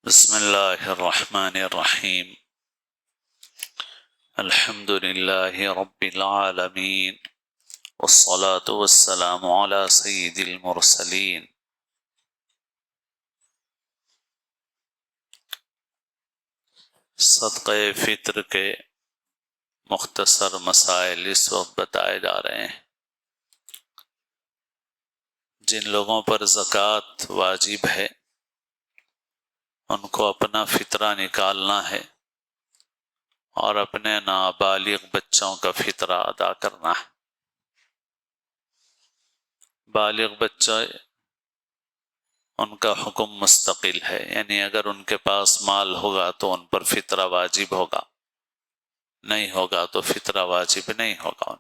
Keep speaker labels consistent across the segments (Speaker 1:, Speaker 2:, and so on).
Speaker 1: بسم اللہ الرحمن الرحیم الحمد للہ رب العالمین والصلاة والسلام علی سید المرسلین۔ صدقہ فطر کے مختصر مسائل اس وقت بتائے جا رہے ہیں۔ جن لوگوں پر زکوٰۃ واجب ہے ان کو اپنا فطرہ نکالنا ہے اور اپنے نابالغ بچوں کا فطرہ ادا کرنا ہے۔ بالغ بچہ ان کا حکم مستقل ہے، یعنی اگر ان کے پاس مال ہوگا تو ان پر فطرہ واجب ہوگا، نہیں ہوگا تو فطرہ واجب نہیں ہوگا۔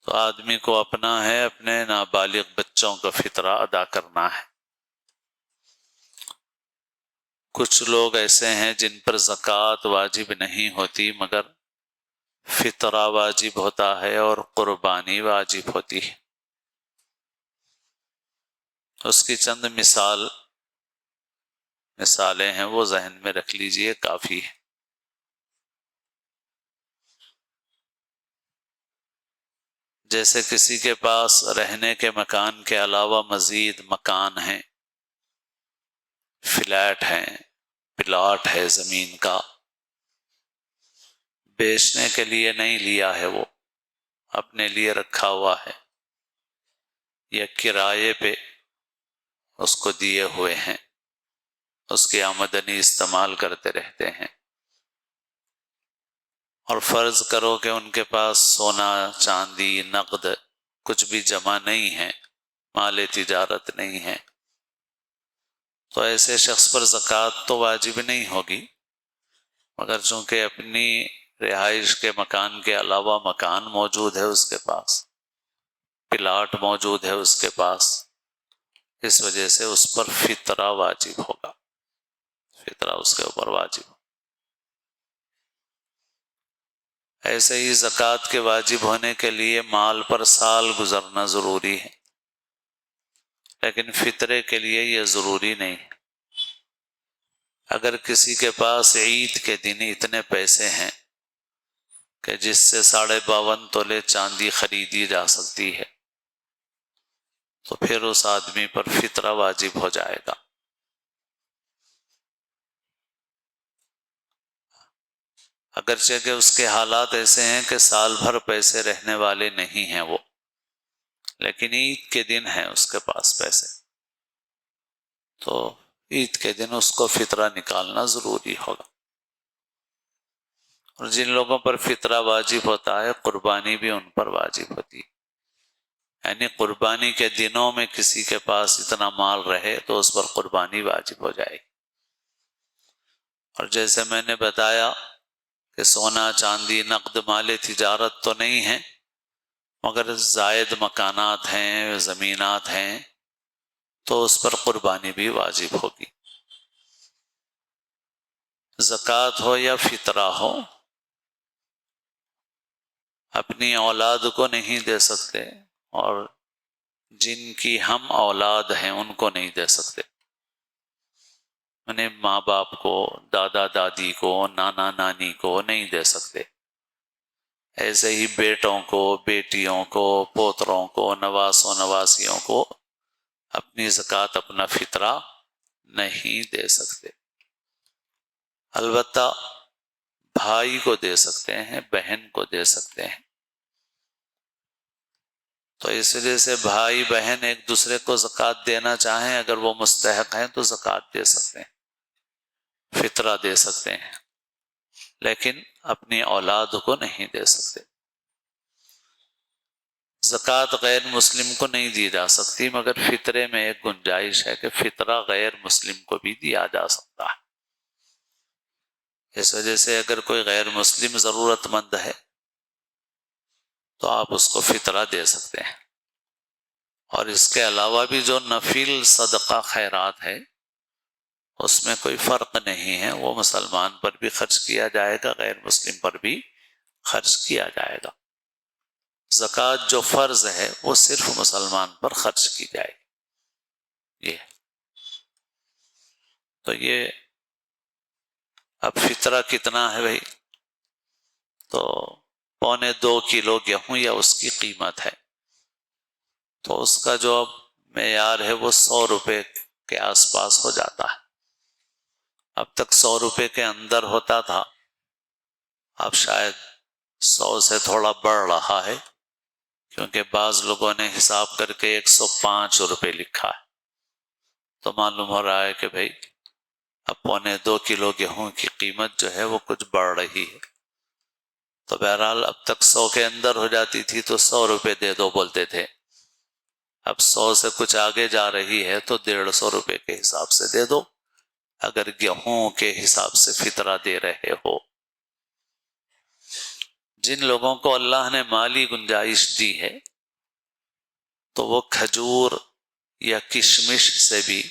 Speaker 1: تو آدمی کو اپنا ہے اپنے نابالغ بچوں کا فطرہ ادا کرنا ہے۔ کچھ لوگ ایسے ہیں جن پر زکوٰۃ واجب نہیں ہوتی مگر فطرہ واجب ہوتا ہے اور قربانی واجب ہوتی ہے۔ اس کی چند مثالیں ہیں، وہ ذہن میں رکھ لیجئے، کافی ہے۔ جیسے کسی کے پاس رہنے کے مکان کے علاوہ مزید مکان ہیں، فلیٹ ہیں، پلاٹ ہے زمین کا، بیچنے کے لیے نہیں لیا ہے، وہ اپنے لیے رکھا ہوا ہے یا کرائے پہ اس کو دیے ہوئے ہیں، اس کی آمدنی استعمال کرتے رہتے ہیں۔ اور فرض کرو کہ ان کے پاس سونا چاندی نقد کچھ بھی جمع نہیں ہے، مال تجارت نہیں ہے، تو ایسے شخص پر زکوٰۃ تو واجب نہیں ہوگی، مگر چونکہ اپنی رہائش کے مکان کے علاوہ مکان موجود ہے اس کے پاس، پلاٹ موجود ہے اس کے پاس، اس وجہ سے اس پر فطرہ واجب ہوگا، فطرہ اس کے اوپر واجب۔ ایسے ہی زکوٰۃ کے واجب ہونے کے لیے مال پر سال گزرنا ضروری ہے، لیکن فطرے کے لیے یہ ضروری نہیں۔ اگر کسی کے پاس عید کے دن اتنے پیسے ہیں کہ جس سے 52.5 تولے چاندی خریدی جا سکتی ہے تو پھر اس آدمی پر فطرہ واجب ہو جائے گا۔ اگرچہ کہ اس کے حالات ایسے ہیں کہ سال بھر پیسے رہنے والے نہیں ہیں وہ، لیکن عید کے دن ہیں اس کے پاس پیسے، تو عید کے دن اس کو فطرہ نکالنا ضروری ہوگا۔ اور جن لوگوں پر فطرہ واجب ہوتا ہے قربانی بھی ان پر واجب ہوتی ہے، یعنی قربانی کے دنوں میں کسی کے پاس اتنا مال رہے تو اس پر قربانی واجب ہو جائے گی۔ اور جیسے میں نے بتایا کہ سونا چاندی نقد مال تجارت تو نہیں ہے، مگر زائد مکانات ہیں، زمینات ہیں، تو اس پر قربانی بھی واجب ہوگی۔ زکوٰۃ ہو یا فطرہ ہو، اپنی اولاد کو نہیں دے سکتے اور جن کی ہم اولاد ہیں ان کو نہیں دے سکتے، یعنی ماں باپ کو، دادا دادی کو، نانا نانی کو نہیں دے سکتے۔ ایسے ہی بیٹوں کو، بیٹیوں کو، پوتروں کو، نواسوں نواسیوں کو اپنی زکوٰۃ اپنا فطرہ نہیں دے سکتے۔ البتہ بھائی کو دے سکتے ہیں، بہن کو دے سکتے ہیں۔ تو اس وجہ سے بھائی بہن ایک دوسرے کو زکوٰۃ دینا چاہیں، اگر وہ مستحق ہیں تو زکوٰۃ دے سکتے ہیں، فطرہ دے سکتے ہیں، لیکن اپنی اولاد کو نہیں دے سکتے۔ زکوٰۃ غیر مسلم کو نہیں دی جا سکتی، مگر فطرے میں ایک گنجائش ہے کہ فطرہ غیر مسلم کو بھی دیا جا سکتا ہے۔ اس وجہ سے اگر کوئی غیر مسلم ضرورت مند ہے تو آپ اس کو فطرہ دے سکتے ہیں۔ اور اس کے علاوہ بھی جو نفل صدقہ خیرات ہے اس میں کوئی فرق نہیں ہے، وہ مسلمان پر بھی خرچ کیا جائے گا، غیر مسلم پر بھی خرچ کیا جائے گا۔ زکوٰۃ جو فرض ہے وہ صرف مسلمان پر خرچ کی جائے گی۔ یہ تو یہ اب فطرہ کتنا ہے بھائی؟ تو 1.25 کلو گیہوں یا اس کی قیمت ہے، تو اس کا جو اب معیار ہے وہ 100 روپے کے آس پاس ہو جاتا ہے۔ اب تک 100 روپے کے اندر ہوتا تھا، اب شاید 100 سے تھوڑا بڑھ رہا ہے، کیونکہ بعض لوگوں نے حساب کر کے 105 روپے لکھا ہے، تو معلوم ہو رہا ہے کہ بھائی اب 1.25 کلو گیہوں کی قیمت جو ہے وہ کچھ بڑھ رہی ہے۔ تو بہرحال اب تک 100 کے اندر ہو جاتی تھی تو 100 روپے دے دو بولتے تھے، اب 100 سے کچھ آگے جا رہی ہے تو 150 روپے کے حساب سے دے دو اگر گیہوں کے حساب سے فطرہ دے رہے ہو۔ جن لوگوں کو اللہ نے مالی گنجائش دی ہے تو وہ کھجور یا کشمش سے بھی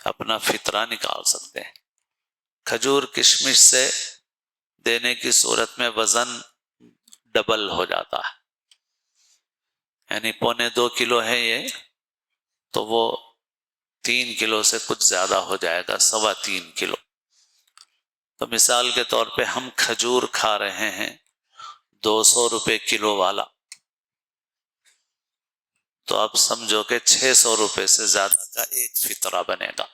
Speaker 1: اپنا فطرہ نکال سکتے ہیں۔ کھجور کشمش سے دینے کی صورت میں وزن ڈبل ہو جاتا ہے، یعنی 1.25 کلو ہے یہ، تو وہ 3 کلو سے کچھ زیادہ ہو جائے گا، 3.25 کلو۔ تو مثال کے طور پہ ہم کھجور کھا رہے ہیں 200 روپے کلو والا، تو اب سمجھو کہ 600 روپے سے زیادہ کا ایک فطرہ بنے گا۔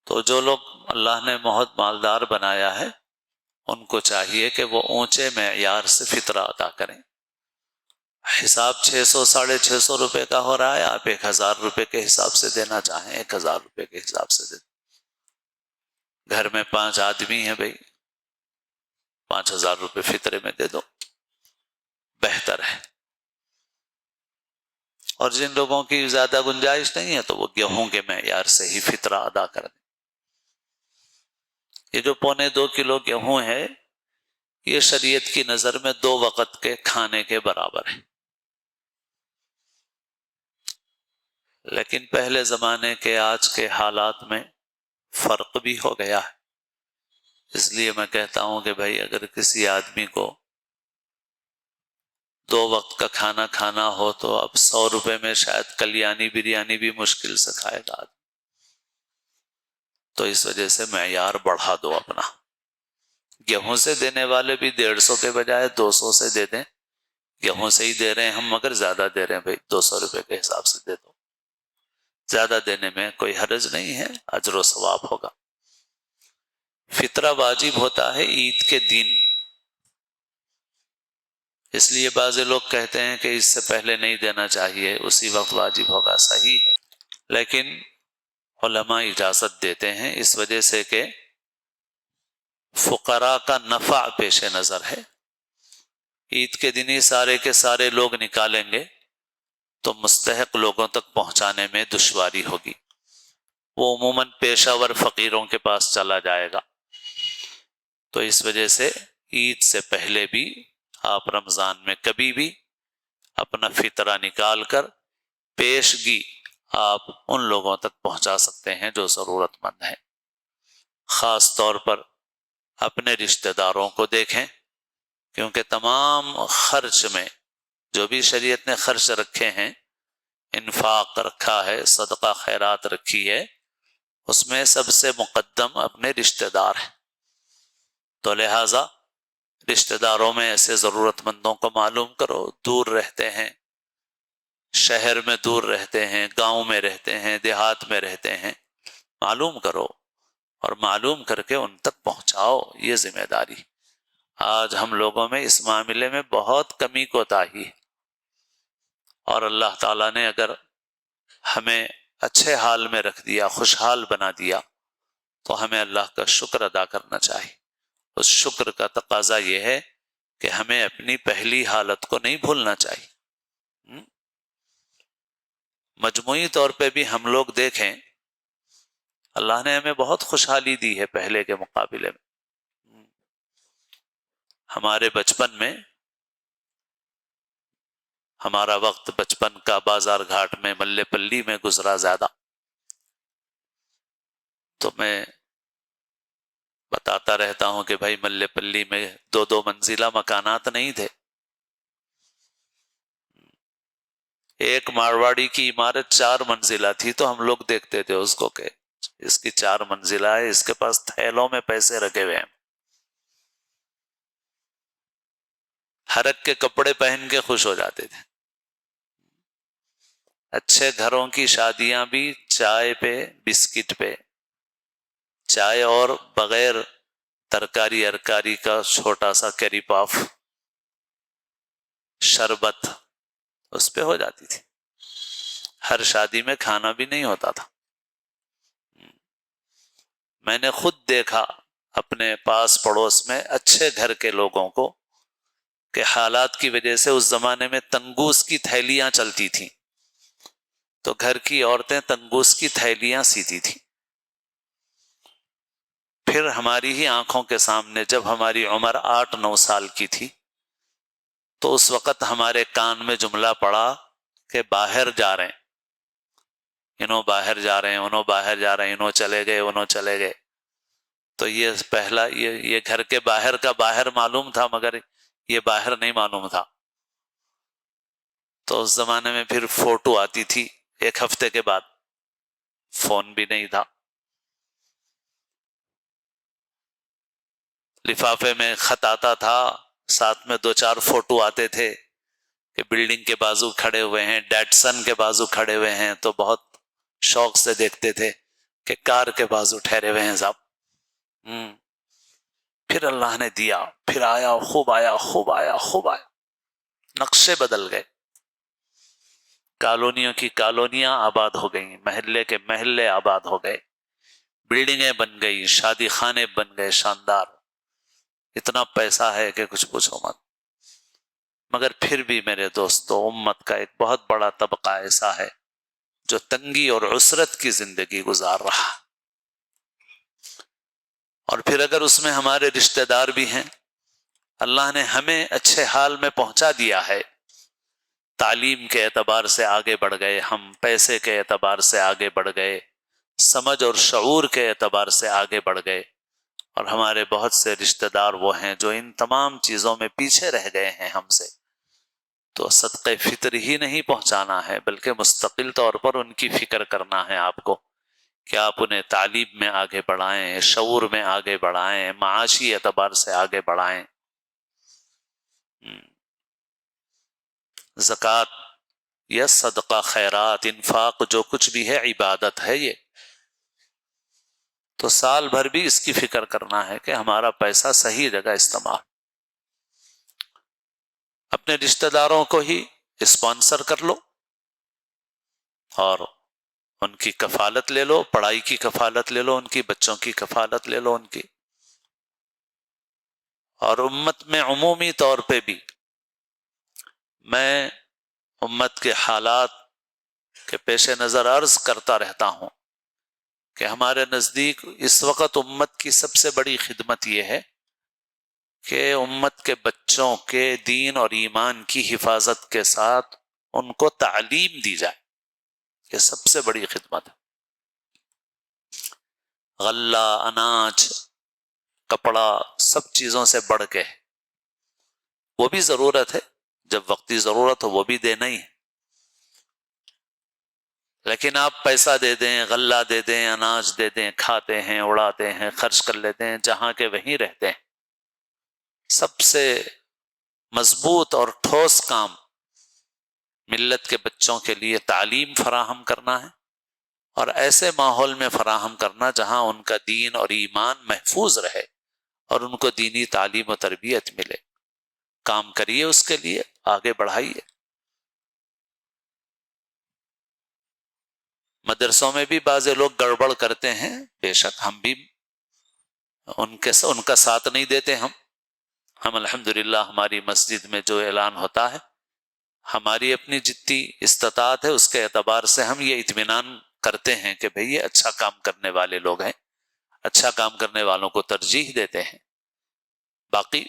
Speaker 1: تو جو لوگ اللہ نے بہت مالدار بنایا ہے ان کو چاہیے کہ وہ اونچے معیار سے فطرہ ادا کریں۔ حساب 600 650 روپے کا ہو رہا ہے، آپ 1000 روپے کے حساب سے دینا چاہیں 1000 روپے کے حساب سے دیں۔ گھر میں 5 آدمی ہیں بھائی، 5000 روپے فطرے میں دے دو، بہتر ہے۔ اور جن لوگوں کی زیادہ گنجائش نہیں ہے تو وہ گیہوں کے معیار سے ہی فطرہ ادا کر دیں۔ یہ جو 2.25 کلو گیہوں ہے یہ شریعت کی نظر میں 2 وقت کے کھانے کے برابر ہے، لیکن پہلے زمانے کے آج کے حالات میں فرق بھی ہو گیا ہے۔ اس لیے میں کہتا ہوں کہ بھائی اگر کسی آدمی کو 2 وقت کا کھانا کھانا ہو تو اب 100 روپے میں شاید کلیانی بریانی بھی مشکل سے کھائے گا، تو اس وجہ سے معیار بڑھا دو اپنا۔ گیہوں سے دینے والے بھی 150 کے بجائے 200 سے دے دیں، گیہوں سے ہی دے رہے ہیں ہم مگر زیادہ دے رہے ہیں بھائی، 200 روپے کے حساب سے دے دو، زیادہ دینے میں کوئی حرج نہیں ہے، اجر و ثواب ہوگا۔ فطرہ واجب ہوتا ہے عید کے دن، اس لیے بعض لوگ کہتے ہیں کہ اس سے پہلے نہیں دینا چاہیے، اسی وقت واجب ہوگا، صحیح ہے، لیکن علماء اجازت دیتے ہیں اس وجہ سے کہ فقراء کا نفع پیش نظر ہے۔ عید کے دن ہی سارے کے سارے لوگ نکالیں گے تو مستحق لوگوں تک پہنچانے میں دشواری ہوگی، وہ عموماً پیشہ ور فقیروں کے پاس چلا جائے گا۔ تو اس وجہ سے عید سے پہلے بھی آپ رمضان میں کبھی بھی اپنا فطرہ نکال کر پیشگی آپ ان لوگوں تک پہنچا سکتے ہیں جو ضرورت مند ہیں۔ خاص طور پر اپنے رشتہ داروں کو دیکھیں، کیونکہ تمام خرچ میں جو بھی شریعت نے خرچ رکھے ہیں، انفاق رکھا ہے، صدقہ خیرات رکھی ہے، اس میں سب سے مقدم اپنے رشتہ دار ہیں۔ تو لہٰذا رشتہ داروں میں ایسے ضرورت مندوں کو معلوم کرو، دور رہتے ہیں، شہر میں دور رہتے ہیں، گاؤں میں رہتے ہیں، دیہات میں رہتے ہیں، معلوم کرو اور معلوم کر کے ان تک پہنچاؤ، یہ ذمہ داری۔ آج ہم لوگوں میں اس معاملے میں بہت کمی کوتاہی ہے، اور اللہ تعالیٰ نے اگر ہمیں اچھے حال میں رکھ دیا، خوشحال بنا دیا، تو ہمیں اللہ کا شکر ادا کرنا چاہیے۔ اس شکر کا تقاضا یہ ہے کہ ہمیں اپنی پہلی حالت کو نہیں بھولنا چاہیے۔ مجموعی طور پہ بھی ہم لوگ دیکھیں، اللہ نے ہمیں بہت خوشحالی دی ہے پہلے کے مقابلے میں۔ ہمارے بچپن میں، ہمارا وقت بچپن کا بازار گھاٹ میں، ملے پلی میں گزرا زیادہ، تو میں بتاتا رہتا ہوں کہ بھائی ملے پلی میں 2 منزلہ مکانات نہیں تھے، ایک مارواڑی کی عمارت 4 منزلہ تھی تو ہم لوگ دیکھتے تھے اس کو کہ اس کی 4 منزلہ ہے، اس کے پاس تھیلوں میں پیسے رکھے ہوئے ہیں، حرک کے کپڑے پہن کے خوش ہو جاتے تھے۔ اچھے گھروں کی شادیاں بھی چائے پہ، بسکٹ پہ، چائے اور بغیر ترکاری ارکاری کا چھوٹا سا کیری پاف، شربت، اس پہ ہو جاتی تھی۔ ہر شادی میں کھانا بھی نہیں ہوتا تھا۔ میں نے خود دیکھا اپنے پاس پڑوس میں اچھے گھر کے لوگوں کو کہ حالات کی وجہ سے اس زمانے میں تنگوس کی تھیلیاں چلتی تھیں، تو گھر کی عورتیں تنگوس کی تھیلیاں سیتی تھیں۔ پھر ہماری ہی آنکھوں کے سامنے جب ہماری عمر 8-9 سال کی تھی تو اس وقت ہمارے کان میں جملہ پڑا کہ باہر جا رہے ہیں، انہوں باہر جا رہے ہیں، انہوں باہر جا رہے ہیں، انہوں چلے گئے، انہوں چلے گئے۔ تو یہ پہلا یہ گھر کے باہر کا باہر معلوم تھا، مگر یہ باہر نہیں معلوم تھا۔ تو اس زمانے میں پھر فوٹو آتی تھی 1 ہفتے کے بعد، فون بھی نہیں تھا، لفافے میں خط آتا تھا، ساتھ میں 2-4 فوٹو آتے تھے کہ بلڈنگ کے بازو کھڑے ہوئے ہیں، ڈیٹسن کے بازو کھڑے ہوئے ہیں، تو بہت شوق سے دیکھتے تھے کہ کار کے بازو ٹھہرے ہوئے ہیں صاحب۔ پھر اللہ نے دیا، پھر آیا، خوب آیا، خوب آیا، خوب آیا، نقشے بدل گئے، کالونیوں کی کالونیاں آباد ہو گئیں، محلے کے محلے آباد ہو گئے، بلڈنگیں بن گئی، شادی خانے بن گئے شاندار، اتنا پیسہ ہے کہ کچھ پوچھو مت۔ مگر پھر بھی میرے دوستو، امت کا ایک بہت بڑا طبقہ ایسا ہے جو تنگی اور عسرت کی زندگی گزار رہا، اور پھر اگر اس میں ہمارے رشتہ دار بھی ہیں، اللہ نے ہمیں اچھے حال میں پہنچا دیا ہے، تعلیم کے اعتبار سے آگے بڑھ گئے ہم، پیسے کے اعتبار سے آگے بڑھ گئے، سمجھ اور شعور کے اعتبار سے آگے بڑھ گئے، اور ہمارے بہت سے رشتہ دار وہ ہیں جو ان تمام چیزوں میں پیچھے رہ گئے ہیں ہم سے، تو صدقہ فطر ہی نہیں پہنچانا ہے بلکہ مستقل طور پر ان کی فکر کرنا ہے آپ کو، کہ آپ انہیں تعلیم میں آگے بڑھائیں، شعور میں آگے بڑھائیں، معاشی اعتبار سے آگے بڑھائیں۔ زکوٰۃ یا صدقہ، خیرات، انفاق، جو کچھ بھی ہے عبادت ہے یہ، تو سال بھر بھی اس کی فکر کرنا ہے کہ ہمارا پیسہ صحیح جگہ استعمال۔ اپنے رشتہ داروں کو ہی اسپانسر کر لو اور ان کی کفالت لے لو، پڑھائی کی کفالت لے لو، ان کی بچوں کی کفالت لے لو ان کی، اور امت میں عمومی طور پہ بھی میں امت کے حالات کے پیش نظر عرض کرتا رہتا ہوں کہ ہمارے نزدیک اس وقت امت کی سب سے بڑی خدمت یہ ہے کہ امت کے بچوں کے دین اور ایمان کی حفاظت کے ساتھ ان کو تعلیم دی جائے، یہ سب سے بڑی خدمت ہے۔ غلہ، اناج، کپڑا، سب چیزوں سے بڑھ کے وہ بھی ضرورت ہے، جب وقتی ضرورت ہو وہ بھی دینا ہی ہے، لیکن آپ پیسہ دے دیں، غلہ دے دیں، اناج دے دیں، کھاتے ہیں، اڑاتے ہیں، خرچ کر لیتے ہیں، جہاں کے وہیں رہتے ہیں۔ سب سے مضبوط اور ٹھوس کام ملت کے بچوں کے لیے تعلیم فراہم کرنا ہے، اور ایسے ماحول میں فراہم کرنا جہاں ان کا دین اور ایمان محفوظ رہے اور ان کو دینی تعلیم و تربیت ملے۔ کام کریے اس کے لیے، آگے بڑھائیے۔ مدرسوں میں بھی بعض لوگ گڑبڑ کرتے ہیں، بے شک ہم بھی ان کا ساتھ نہیں دیتے۔ ہم الحمدللہ ہماری مسجد میں جو اعلان ہوتا ہے، ہماری اپنی جتنی استطاعت ہے اس کے اعتبار سے ہم یہ اطمینان کرتے ہیں کہ بھئی یہ اچھا کام کرنے والے لوگ ہیں، اچھا کام کرنے والوں کو ترجیح دیتے ہیں۔ باقی